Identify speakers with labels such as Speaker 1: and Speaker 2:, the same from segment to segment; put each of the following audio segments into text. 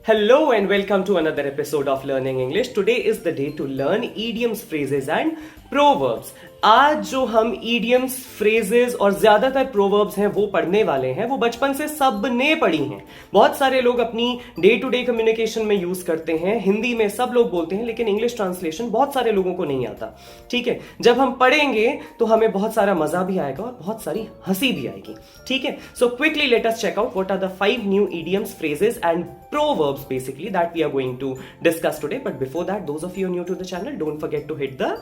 Speaker 1: Hello and welcome to another episode of Learning English. Today is the day to learn idioms, phrases and proverbs. आज जो हम idioms, phrases और ज्यादातर proverbs हैं वो पढ़ने वाले हैं, वो बचपन से सबने पढ़ी हैं. बहुत सारे लोग अपनी डे टू डे कम्युनिकेशन में यूज करते हैं. हिंदी में सब लोग बोलते हैं, लेकिन इंग्लिश ट्रांसलेशन बहुत सारे लोगों को नहीं आता. ठीक है, जब हम पढ़ेंगे तो हमें बहुत सारा मजा भी आएगा और बहुत सारी हंसी भी आएगी. ठीक है, so quickly let us check out what are the 5 new idioms, phrases and proverbs basically that we are going to discuss today. But before that, those of you new to the channel, don't forget to hit the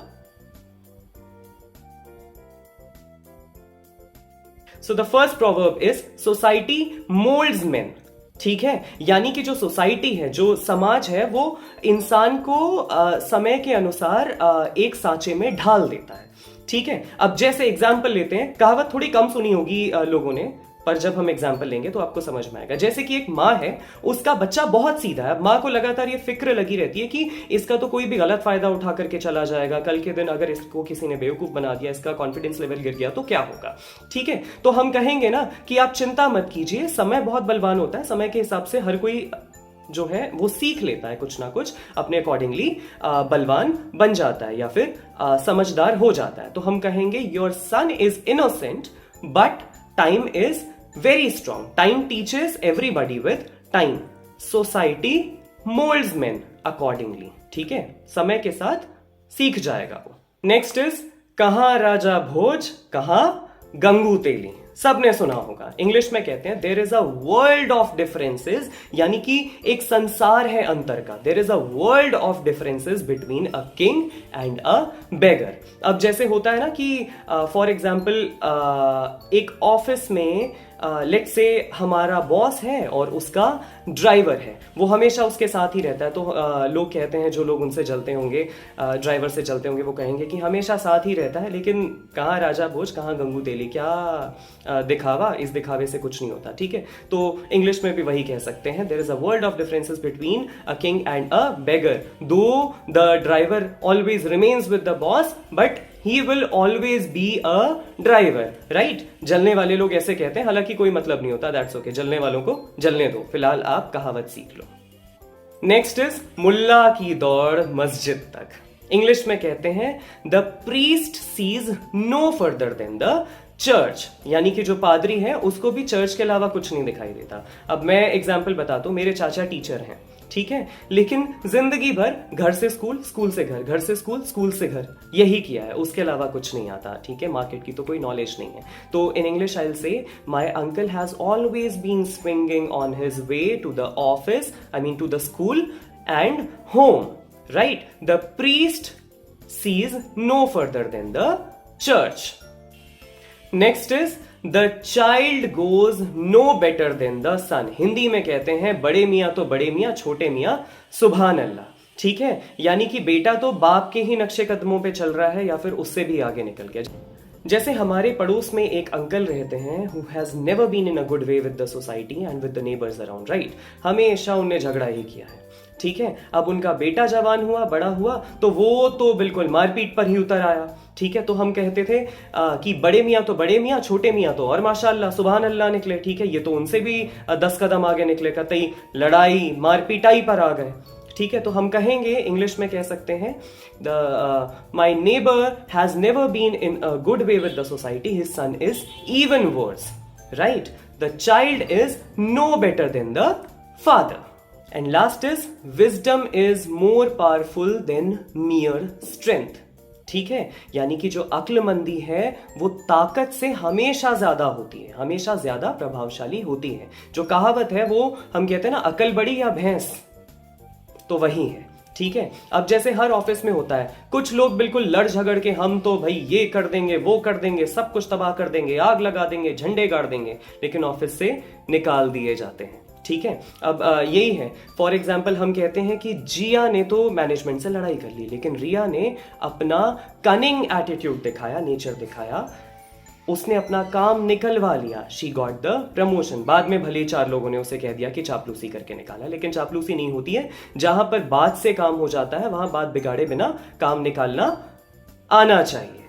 Speaker 1: So the first proverb is society molds men. ठीक है, यानी कि जो society है, जो समाज है, वो इंसान को समय के अनुसार एक सांचे में ढाल देता है. ठीक है, अब जैसे एग्जाम्पल लेते हैं, कहावत थोड़ी कम सुनी होगी लोगों ने, पर जब हम एग्जाम्पल लेंगे तो आपको समझ में आएगा. जैसे कि एक माँ है, उसका बच्चा बहुत सीधा है. माँ को लगातार ये फिक्र लगी रहती है कि इसका तो कोई भी गलत फायदा उठा करके चला जाएगा, कल के दिन अगर इसको किसी ने बेवकूफ बना दिया, इसका कॉन्फिडेंस लेवल गिर गया तो क्या होगा. ठीक है, तो हम कहेंगे ना कि आप चिंता मत कीजिए, समय बहुत बलवान होता है, समय के हिसाब से हर कोई जो है वो सीख लेता है कुछ ना कुछ, अपने अकॉर्डिंगली बलवान बन जाता है या फिर समझदार हो जाता है. तो हम कहेंगे your son is innocent but time is very strong. Time teaches everybody with time. Society molds men accordingly. ठीक है, समय के साथ सीख जाएगा वो. नेक्स्ट इज कहां राजा भोज कहां गंगू तेली. सबने सुना होगा. इंग्लिश में कहते हैं there is a world of differences, यानी कि एक संसार है अंतर का. There is a world of differences between a king and a beggar. अब जैसे होता है ना कि फॉर एग्जाम्पल एक ऑफिस में लेट्स से हमारा बॉस है और उसका ड्राइवर है, वो हमेशा उसके साथ ही रहता है. तो लोग कहते हैं, जो लोग उनसे चलते होंगे, ड्राइवर से चलते होंगे, वो कहेंगे कि हमेशा साथ ही रहता है, लेकिन कहाँ राजा भोज कहाँ गंगू तेली. क्या दिखावा, इस दिखावे से कुछ नहीं होता. ठीक है, तो इंग्लिश में भी वही कह सकते हैं. There is a world of differences between a king and a beggar. Though the driver always remains with the boss but he will always be a driver, right? जलने वाले लोग ऐसे कहते हैं, हालांकि कोई मतलब नहीं होता. दैट्स ओके, जलने वालों को जलने दो. फिलहाल आप कहावत सीख लो. नेक्स्ट इज मुल्ला की दौड़ मस्जिद तक. इंग्लिश में कहते हैं the priest sees no further than the church, यानी कि जो पादरी है उसको भी चर्च के अलावा कुछ नहीं दिखाई देता. अब मैं एग्जाम्पल बताता हूं. मेरे चाचा टीचर हैं, ठीक है, लेकिन जिंदगी भर घर से स्कूल, स्कूल से घर, घर से स्कूल, स्कूल से घर, यही किया है, उसके अलावा कुछ नहीं आता. ठीक है, मार्केट की तो कोई नॉलेज नहीं है. तो in English I will say my uncle has always been swinging on his way to the office, I mean to the school and home, right? The priest sees no further than the church. Next is the child goes no better than the son. Hindi में कहते हैं बड़े मियाँ तो बड़े मियाँ, छोटे मियाँ सुभान अल्लाह. ठीक है, यानी कि बेटा तो बाप के ही नक्शे कदमों पे चल रहा है या फिर उससे भी आगे निकल गया. जैसे हमारे पड़ोस में एक अंकल रहते हैं who has never been in a good way with the society and with the neighbours around, right? हमेशा उनने झगड़ा ही किया है. ठीक है, अब उनका बेटा जवान हुआ, बड़ा हुआ, तो वो तो बिल्कुल मारपीट पर ही उतर आया. ठीक है, तो हम कहते थे कि बड़े मियाँ तो बड़े मियाँ, छोटे मियाँ तो और माशाल्लाह सुभान अल्लाह निकले. ठीक है, ये तो उनसे भी 10 कदम आगे निकले, कतई लड़ाई मारपीटाई पर आ गए. ठीक है, तो हम कहेंगे, इंग्लिश में कह सकते हैं my neighbour has never been in a good way with the society, his son is even worse, right? The child is no better than the father. And last is wisdom is more powerful than mere strength. ठीक है, यानी कि जो अक्लमंदी है वो ताकत से हमेशा ज्यादा होती है, हमेशा ज्यादा प्रभावशाली होती है. जो कहावत है वो हम कहते हैं ना, अकल बड़ी या भैंस, तो वही है. ठीक है, अब जैसे हर ऑफिस में होता है, कुछ लोग बिल्कुल लड़ झगड़ के हम तो भाई ये कर देंगे, वो कर देंगे, सब कुछ तबाह कर देंगे, आग लगा देंगे, झंडे गाड़ देंगे, लेकिन ऑफिस से निकाल दिए जाते हैं. ठीक है, अब यही है. फॉर एग्जाम्पल हम कहते हैं कि जिया ने तो मैनेजमेंट से लड़ाई कर ली, लेकिन रिया ने अपना कनिंग एटीट्यूड दिखाया, नेचर दिखाया, उसने अपना काम निकलवा लिया. She got the promotion. बाद में भले 4 लोगों ने उसे कह दिया कि चापलूसी करके निकाला, लेकिन चापलूसी नहीं होती है. जहां पर बात से काम हो जाता है वहां बात बिगाड़े बिना काम निकालना आना चाहिए.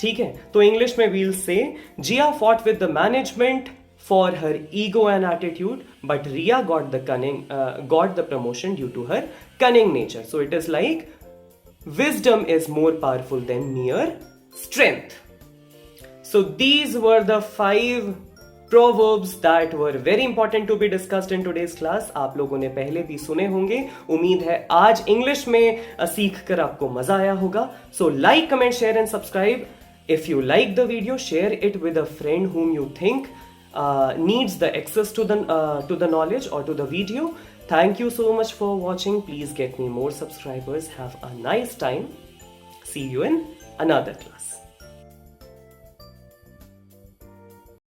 Speaker 1: ठीक है, तो इंग्लिश में we'll say Jiya fought with the management for her ego and attitude, but Riya got the promotion due to her cunning nature. So it is like wisdom is more powerful than mere strength. So these were the 5 proverbs that were very important to be discussed in today's class. आप लोगों ने पहले भी सुने होंगे. उम्मीद है आज इंग्लिश में सीख कर आपको मजा आया होगा. So like, comment, share and subscribe. If you like the video, share it with a friend whom you think needs the access to the knowledge or to the video. Thank you so much for watching. Please get me more subscribers. Have a nice time. See you in another class.